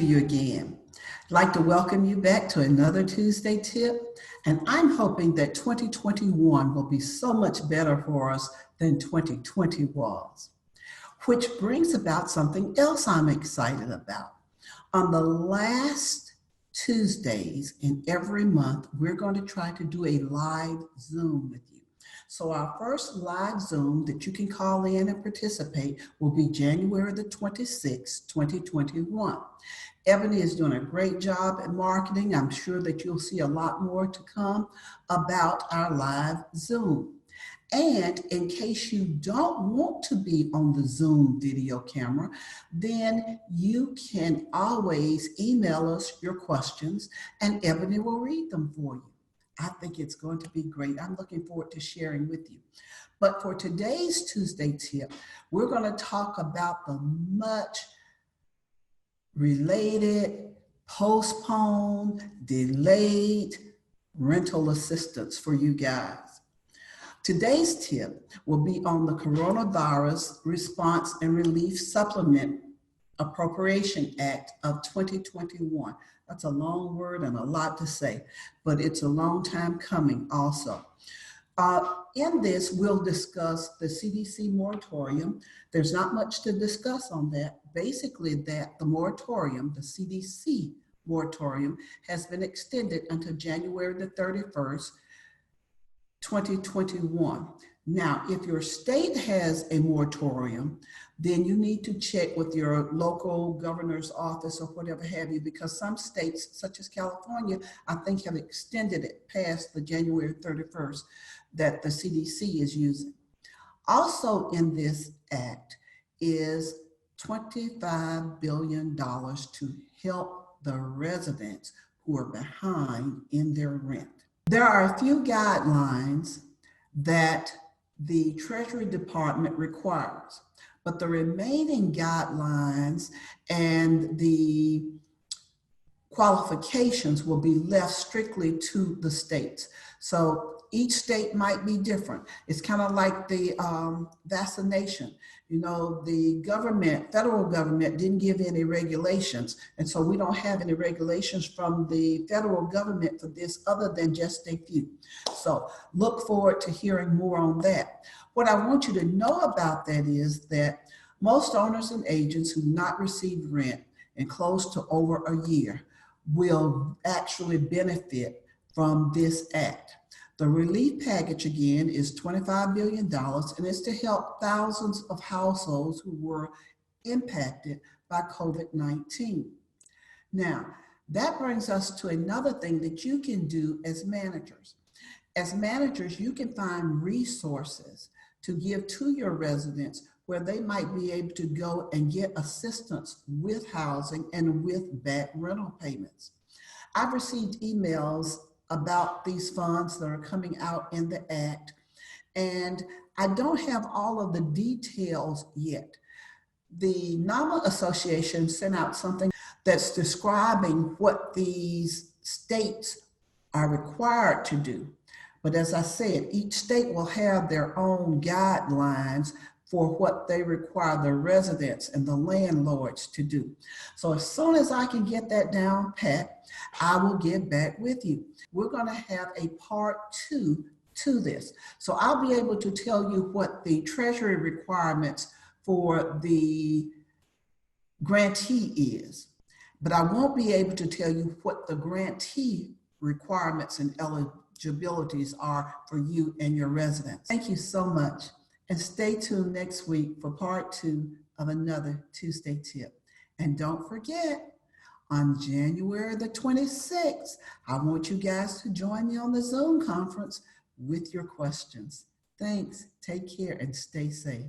you again. I'd like to welcome you back to another Tuesday tip, and I'm hoping that 2021 will be so much better for us than 2020 was, which brings about something else I'm excited about. On the last Tuesdays in every month, we're going to try to do a live Zoom with you. So our first live Zoom that you can call in and participate will be January the 26th, 2021. Ebony is doing a great job at marketing. I'm sure that you'll see a lot more to come about our live Zoom. And in case you don't want to be on the Zoom video camera, then you can always email us your questions and Ebony will read them for you. I think it's going to be great. I'm looking forward to sharing with you. But for today's Tuesday tip, we're going to talk about the much related, postponed, delayed rental assistance for you guys. Today's tip will be on the Coronavirus Response and Relief Supplement Appropriation Act of 2021. That's a long word and a lot to say, but it's a long time coming also. In this, we'll discuss the CDC moratorium. There's not much to discuss on that. Basically, that the moratorium, the CDC moratorium, has been extended until January the 31st, 2021. Now, if your state has a moratorium, then you need to check with your local governor's office or whatever have you, because some states, such as California, I think have extended it past the January 31st that the CDC is using. Also in this act is $25 billion to help the residents who are behind in their rent. There are a few guidelines that the Treasury Department requires, but the remaining guidelines and the qualifications will be left strictly to the states. So each state might be different. It's kind of like the vaccination. You know, the government, federal government didn't give any regulations. And so we don't have any regulations from the federal government for this other than just a few. So look forward to hearing more on that. What I want you to know about that is that most owners and agents who not received rent in close to over a year will actually benefit from this act. The relief package, again, is $25 billion, and it's to help thousands of households who were impacted by COVID-19. Now, that brings us to another thing that you can do as managers. As managers, you can find resources to give to your residents where they might be able to go and get assistance with housing and with back rental payments. I've received emails about these funds that are coming out in the act, and I don't have all of the details yet. The NAMA Association sent out something that's describing what these states are required to do. But as I said, each state will have their own guidelines for what they require the residents and the landlords to do. So as soon as I can get that down pat, I will get back with you. We're going to have a part 2 to this. So I'll be able to tell you what the Treasury requirements for the grantee is, but I won't be able to tell you what the grantee requirements and eligibilities are for you and your residents. Thank you so much. And stay tuned next week for part 2 of another Tuesday tip. And don't forget, on January the 26th, I want you guys to join me on the Zoom conference with your questions. Thanks, take care, and stay safe.